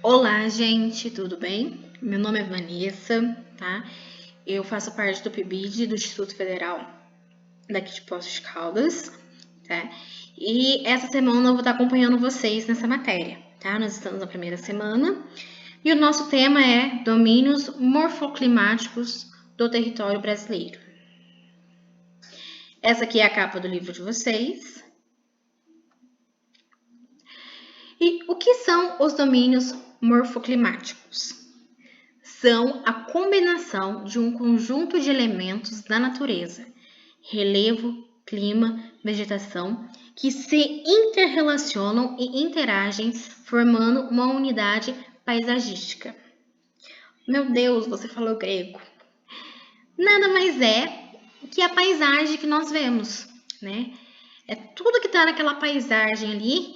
Olá, gente, tudo bem? Meu nome é Vanessa, tá? Eu faço parte do PIBID, do Instituto Federal daqui de Poços de Caldas, tá? E essa semana eu vou estar acompanhando vocês nessa matéria, tá? Nós estamos na primeira semana e o nosso tema é domínios morfoclimáticos do território brasileiro. Essa aqui é a capa do livro de vocês. E o que são os domínios morfoclimáticos? São a combinação de um conjunto de elementos da natureza, relevo, clima, vegetação, que se interrelacionam e interagem, formando uma unidade paisagística. Meu Deus, você falou grego. Nada mais é que a paisagem que nós vemos, né? É tudo que está naquela paisagem ali,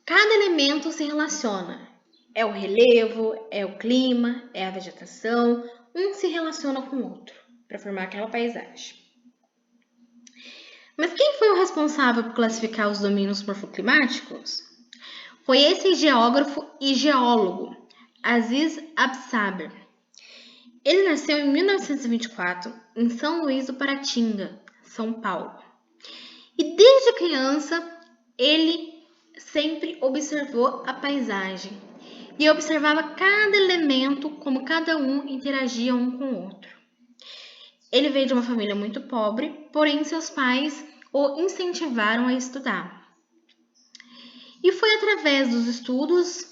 cada elemento se relaciona. É o relevo, é o clima, é a vegetação, um se relaciona com o outro para formar aquela paisagem. Mas quem foi o responsável por classificar os domínios morfoclimáticos? Foi esse geógrafo e geólogo, Aziz Absaber. Ele nasceu em 1924 em São Luís do Paratinga, São Paulo. E desde criança ele sempre observou a paisagem e observava cada elemento, como cada um interagia um com o outro. Ele veio de uma família muito pobre, porém seus pais o incentivaram a estudar. E foi através dos estudos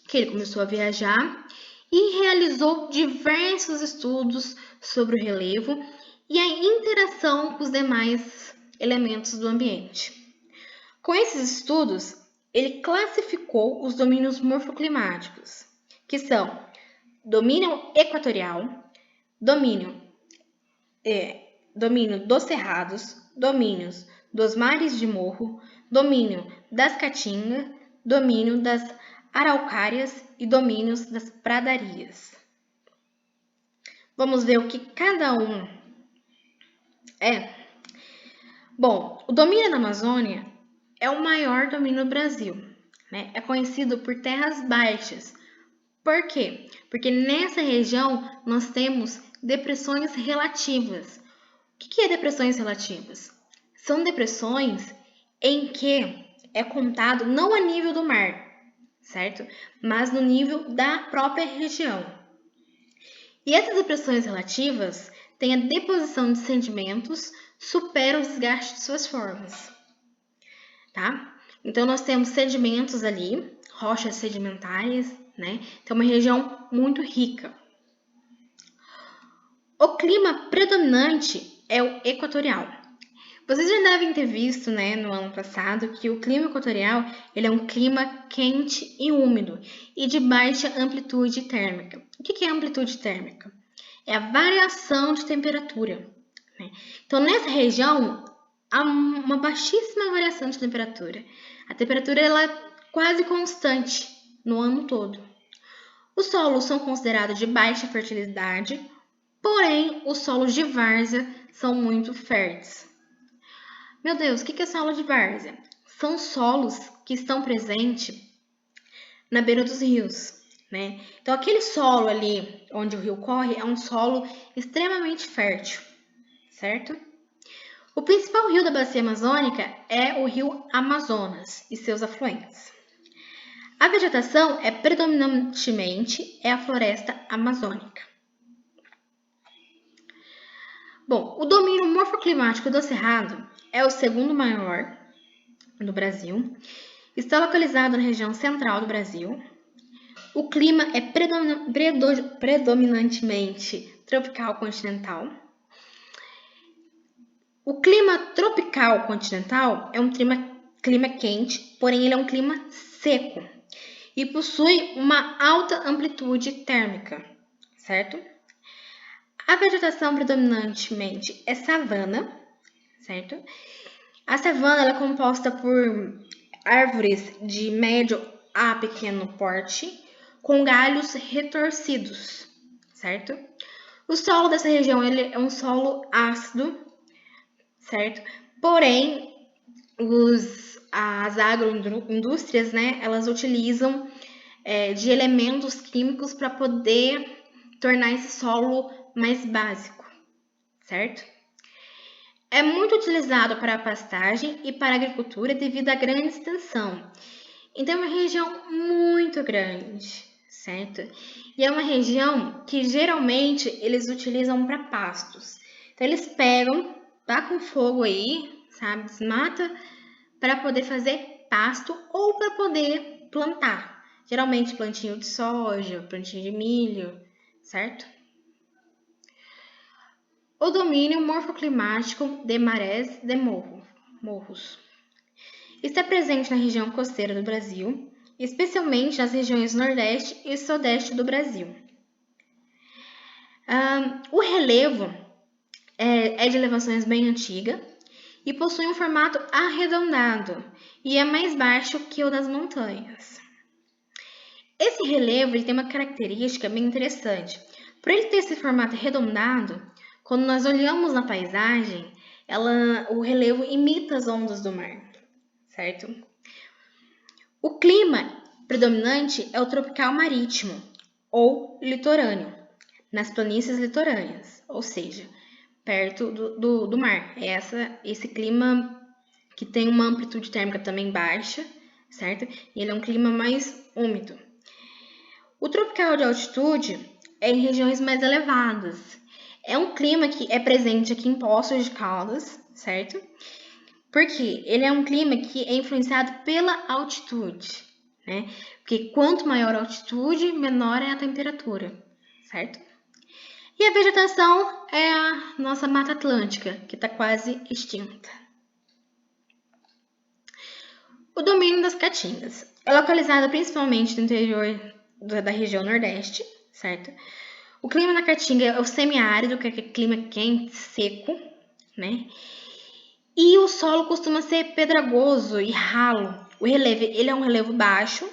que ele começou a viajar e realizou diversos estudos sobre o relevo e a interação com os demais elementos do ambiente. Com esses estudos, ele classificou os domínios morfoclimáticos, que são domínio equatorial, domínio dos cerrados, domínios dos mares de morro, domínio das caatingas, domínio das araucárias e domínios das pradarias. Vamos ver o que cada um é. Bom, o domínio da Amazônia é o maior domínio do Brasil, né? É conhecido por terras baixas. Por quê? Porque nessa região nós temos depressões relativas. O que é depressões relativas? São depressões em que é contado não a nível do mar, certo? Mas no nível da própria região. E essas depressões relativas têm a deposição de sedimentos, superam o desgaste de suas formas. Tá? Então, nós temos sedimentos ali, rochas sedimentares, né? Então, uma região muito rica. O clima predominante é o equatorial. Vocês já devem ter visto, né, no ano passado, que o clima equatorial ele é um clima quente e úmido e de baixa amplitude térmica. O que é amplitude térmica? É a variação de temperatura. Né? Então, nessa região, há uma baixíssima variação de temperatura. A temperatura ela é quase constante no ano todo. Os solos são considerados de baixa fertilidade, porém, os solos de várzea são muito férteis. Meu Deus, o que é solo de várzea? São solos que estão presentes na beira dos rios. Né? Então, aquele solo ali onde o rio corre é um solo extremamente fértil, certo? O principal rio da bacia amazônica é o rio Amazonas e seus afluentes. A vegetação é predominantemente a floresta amazônica. Bom, o domínio morfoclimático do Cerrado é o segundo maior do Brasil. Está localizado na região central do Brasil. O clima é predominantemente tropical continental. O clima tropical continental é um clima quente, porém ele é um clima seco e possui uma alta amplitude térmica, certo? A vegetação predominantemente é savana, certo? A savana ela é composta por árvores de médio a pequeno porte, com galhos retorcidos, certo? O solo dessa região ele é um solo ácido, certo? Porém, as agroindústrias, né, elas utilizam de elementos químicos para poder tornar esse solo mais básico, certo? É muito utilizado para a pastagem e para a agricultura devido à grande extensão. Então, é uma região muito grande, certo? E é uma região que geralmente eles utilizam para pastos. Então, eles pegam, tacam fogo aí, sabe? Desmata para poder fazer pasto ou para poder plantar. Geralmente, plantinho de soja, plantinho de milho, certo? O domínio morfoclimático de marés de morros. Está presente na região costeira do Brasil, especialmente nas regiões Nordeste e Sudeste do Brasil. O relevo é de elevações bem antiga e possui um formato arredondado e é mais baixo que o das montanhas. Esse relevo ele tem uma característica bem interessante. Por ele ter esse formato arredondado, quando nós olhamos na paisagem, o relevo imita as ondas do mar, certo? O clima predominante é o tropical marítimo ou litorâneo, nas planícies litorâneas, ou seja, perto do mar. É esse clima que tem uma amplitude térmica também baixa, certo? E ele é um clima mais úmido. O tropical de altitude é em regiões mais elevadas. É um clima que é presente aqui em Poços de Caldas, certo? Porque ele é um clima que é influenciado pela altitude, né? Porque quanto maior a altitude, menor é a temperatura, certo? E a vegetação é a nossa Mata Atlântica, que está quase extinta. O domínio das caatingas é localizado principalmente no interior da região Nordeste, certo? O clima na Caatinga é o semiárido, que é aquele clima quente, seco, né? E o solo costuma ser pedregoso e ralo. O relevo, ele é um relevo baixo,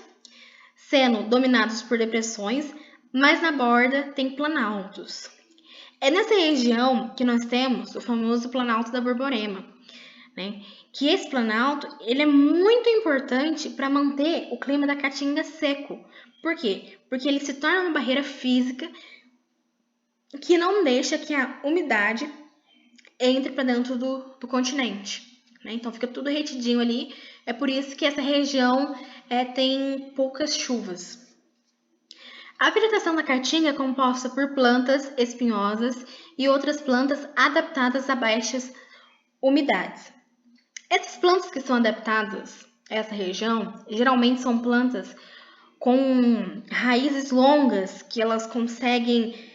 sendo dominados por depressões, mas na borda tem planaltos. É nessa região que nós temos o famoso Planalto da Borborema, né? Que esse planalto ele é muito importante para manter o clima da Caatinga seco. Por quê? Porque ele se torna uma barreira física que não deixa que a umidade entre para dentro do continente, né? Então fica tudo retidinho ali. É por isso que essa região tem poucas chuvas. A vegetação da Caatinga é composta por plantas espinhosas e outras plantas adaptadas a baixas umidades. Essas plantas que são adaptadas a essa região, geralmente são plantas com raízes longas que elas conseguem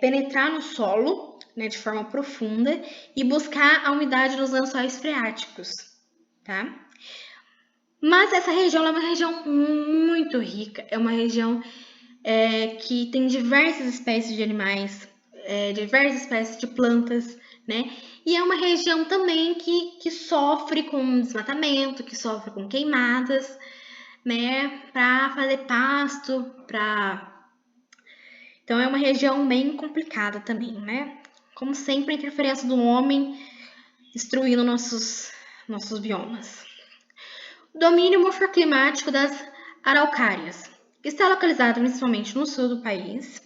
penetrar no solo, né, de forma profunda e buscar a umidade dos lençóis freáticos, tá? Mas essa região é uma região muito rica, é uma região que tem diversas espécies de animais, diversas espécies de plantas, né? E é uma região também que sofre com desmatamento, que sofre com queimadas, né? Para fazer pasto, Então é uma região bem complicada também, né? Como sempre, a interferência do homem destruindo nossos biomas. Domínio morfoclimático das araucárias. Está localizado principalmente no sul do país.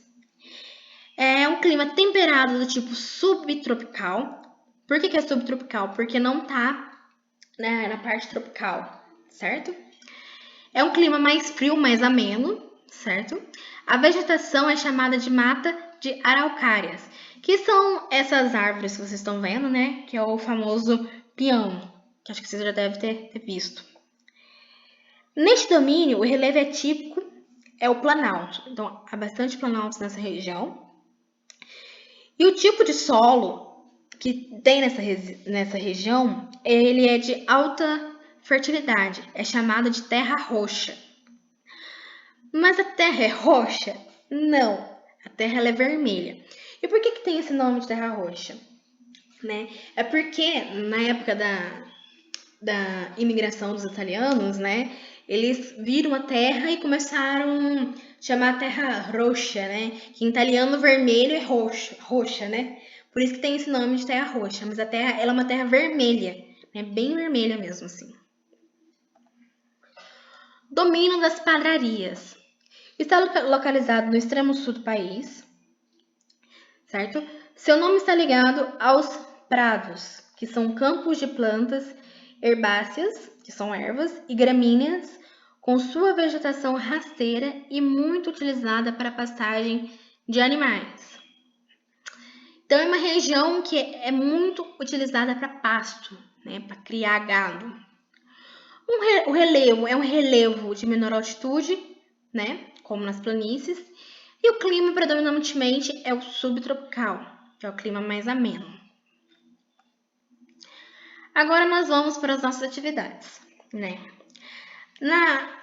É um clima temperado do tipo subtropical. Por que é subtropical? Porque não está na parte tropical, certo? É um clima mais frio, mais ameno, certo? A vegetação é chamada de mata de araucárias, que são essas árvores que vocês estão vendo, né? Que é o famoso peão, que acho que vocês já devem ter visto. Neste domínio, o relevo é típico, é o planalto. Então, há bastante planaltos nessa região. E o tipo de solo que tem nessa região, ele é de alta fertilidade. É chamado de terra roxa. Mas a terra é roxa? Não. A terra ela é vermelha. E por que tem esse nome de terra roxa? Né? É porque na época da imigração dos italianos, né? Eles viram a terra e começaram a chamar a terra roxa, né? Que em italiano vermelho é roxa, né? Por isso que tem esse nome de terra roxa. Mas a terra ela é uma terra vermelha, né? Bem vermelha mesmo assim. Domínio das padrarias. Está localizado no extremo sul do país, certo? Seu nome está ligado aos prados, que são campos de plantas herbáceas, que são ervas, e gramíneas, com sua vegetação rasteira e muito utilizada para pastagem de animais. Então, é uma região que é muito utilizada para pasto, né, para criar gado. O relevo é um relevo de menor altitude, né, como nas planícies, e o clima predominantemente é o subtropical, que é o clima mais ameno. Agora nós vamos para as nossas atividades, né?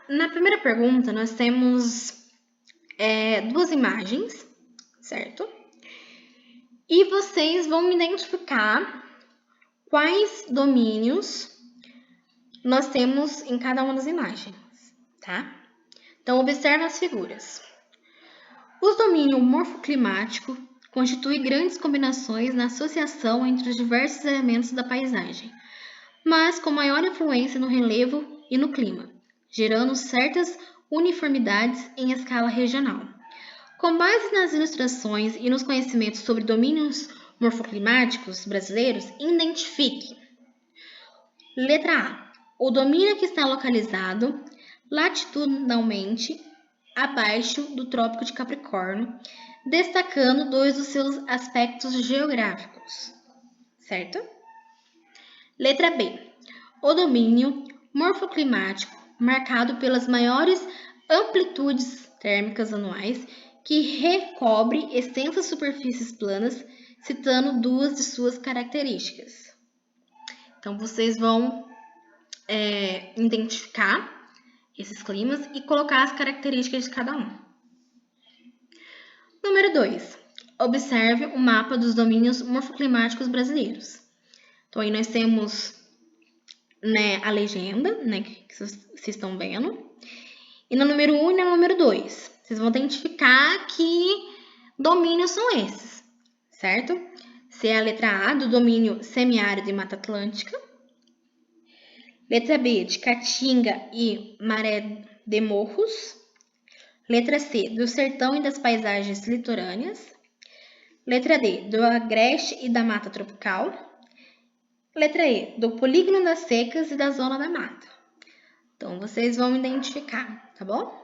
Na primeira pergunta, nós temos duas imagens, certo? E vocês vão identificar quais domínios nós temos em cada uma das imagens, tá? Então, observe as figuras. O domínio morfoclimático constitui grandes combinações na associação entre os diversos elementos da paisagem, mas com maior influência no relevo e no clima, gerando certas uniformidades em escala regional. Com base nas ilustrações e nos conhecimentos sobre domínios morfoclimáticos brasileiros, identifique. Letra A. O domínio que está localizado latitudinalmente abaixo do Trópico de Capricórnio, destacando dois dos seus aspectos geográficos, certo? Letra B. O domínio morfoclimático marcado pelas maiores amplitudes térmicas anuais que recobre extensas superfícies planas, citando duas de suas características. Então, vocês vão identificar esses climas e colocar as características de cada um. Número 2. Observe o mapa dos domínios morfoclimáticos brasileiros. Então, aí nós temos, né, a legenda, né, que vocês estão vendo. E no número 1 e no número 2, vocês vão identificar que domínios são esses, certo? Se é a letra A, do domínio semiárido e Mata Atlântica. Letra B, de Caatinga e Maré de Morros. Letra C, do sertão e das paisagens litorâneas. Letra D, do agreste e da mata tropical. Letra E, do polígono das secas e da zona da mata. Então, vocês vão identificar, tá bom?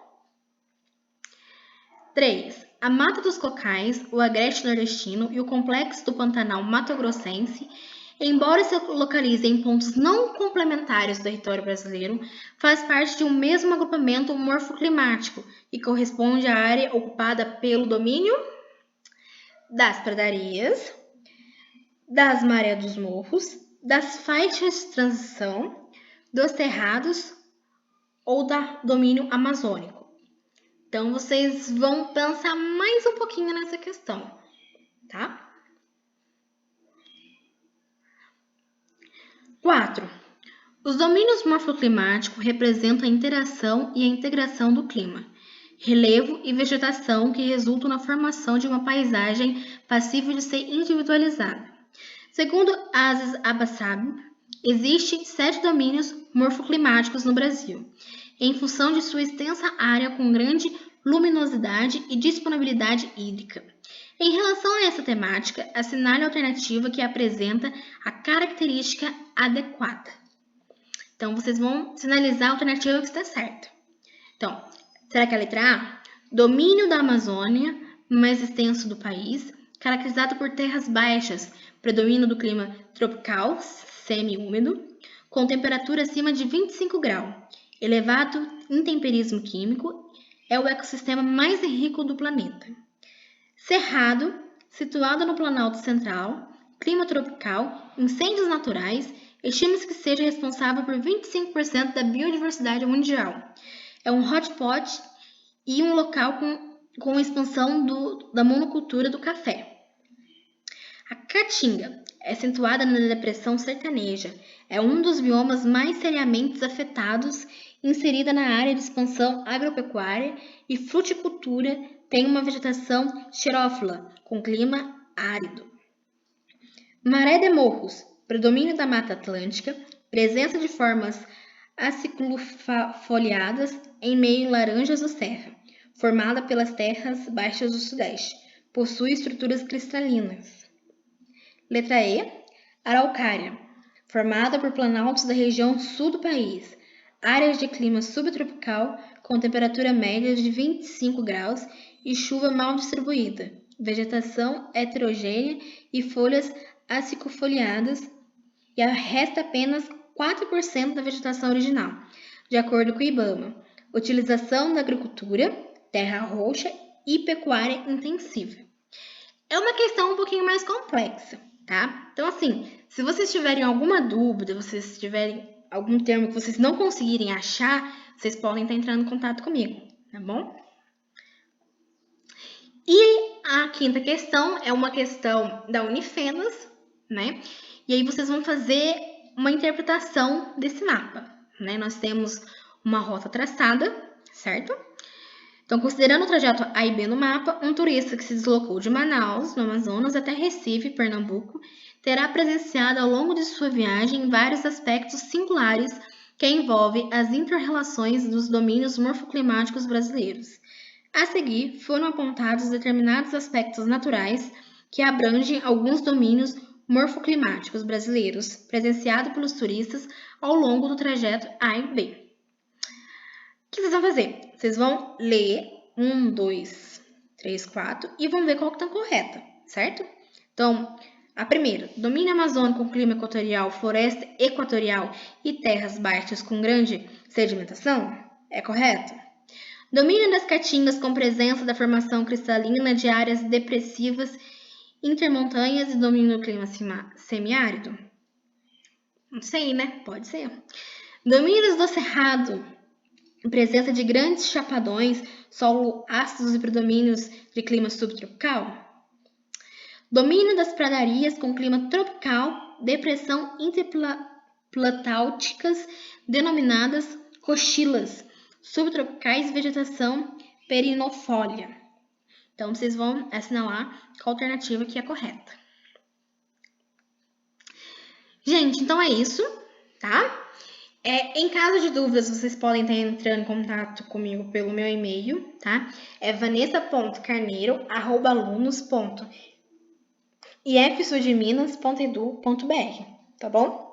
3. A Mata dos Cocais, o agreste nordestino e o complexo do Pantanal mato-grossense, embora se localizem em pontos não complementares do território brasileiro, faz parte de um mesmo agrupamento morfoclimático e corresponde à área ocupada pelo domínio das pradarias, das marés dos morros, das faixas de transição, dos cerrados ou do domínio amazônico. Então, vocês vão pensar mais um pouquinho nessa questão, tá? 4. Os domínios morfoclimáticos representam a interação e a integração do clima, relevo e vegetação que resultam na formação de uma paisagem passível de ser individualizada. Segundo Aziz Abassab, existem 7 domínios morfoclimáticos no Brasil, em função de sua extensa área com grande luminosidade e disponibilidade hídrica. Em relação a essa temática, assinale a alternativa que apresenta a característica adequada. Então, vocês vão sinalizar a alternativa que está certa. Então, será que é a letra A? Domínio da Amazônia, mais extenso do país, caracterizado por terras baixas, predomínio do clima tropical, semi-úmido, com temperatura acima de 25 graus, elevado intemperismo químico, é o ecossistema mais rico do planeta. Cerrado, situado no Planalto Central, clima tropical, incêndios naturais, estima-se que seja responsável por 25% da biodiversidade mundial. É um hotspot e um local com expansão da monocultura do café. A Caatinga é situada na depressão sertaneja, é um dos biomas mais seriamente afetados, inserida na área de expansão agropecuária e fruticultura, tem uma vegetação xerófila, com clima árido. Maré de Morros, predomínio da Mata Atlântica, presença de formas aciclofoliadas em meio laranjas ou serra, formada pelas terras baixas do Sudeste. Possui estruturas cristalinas. Letra E. Araucária, formada por planaltos da região sul do país. Áreas de clima subtropical, com temperatura média de 25 graus e chuva mal distribuída. Vegetação heterogênea e folhas acicofoliadas, e resta apenas 4% da vegetação original, de acordo com o IBAMA. Utilização da agricultura, terra roxa e pecuária intensiva. É uma questão um pouquinho mais complexa, tá? Então, assim, se vocês tiverem alguma dúvida, vocês tiverem algum termo que vocês não conseguirem achar, vocês podem estar entrando em contato comigo, tá bom? E a quinta questão é uma questão da Unifenas, né? E aí vocês vão fazer uma interpretação desse mapa, né? Nós temos uma rota traçada, certo? Então, considerando o trajeto A e B no mapa, um turista que se deslocou de Manaus, no Amazonas, até Recife, Pernambuco, terá presenciado ao longo de sua viagem vários aspectos singulares que envolvem as inter-relações dos domínios morfoclimáticos brasileiros. A seguir, foram apontados determinados aspectos naturais que abrangem alguns domínios morfoclimáticos brasileiros presenciados pelos turistas ao longo do trajeto A e B. O que vocês vão fazer? Vocês vão ler 1, 2, 3, 4 e vão ver qual que está correta, certo? Então, a primeira, domínio amazônico com clima equatorial, floresta equatorial e terras baixas com grande sedimentação, é correto? Domínio das caatingas com presença da formação cristalina de áreas depressivas intermontanhas e domínio do clima semiárido? Não sei, né? Pode ser. Domínios do cerrado, presença de grandes chapadões, solo ácidos e predomínios de clima subtropical. Domínio das pradarias com clima tropical, depressão interplatálticas denominadas cochilas, subtropicais, vegetação perinofólia. Então, vocês vão assinalar qual alternativa que é correta. Gente, então é isso, tá? Em caso de dúvidas, vocês podem estar entrando em contato comigo pelo meu e-mail, tá? É vanessa.carneiro@ifsudminas.edu.br, tá bom?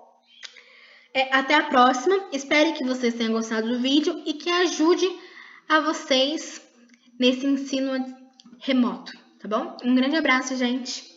Até a próxima. Espero que vocês tenham gostado do vídeo e que ajude a vocês nesse ensino remoto, tá bom? Um grande abraço, gente!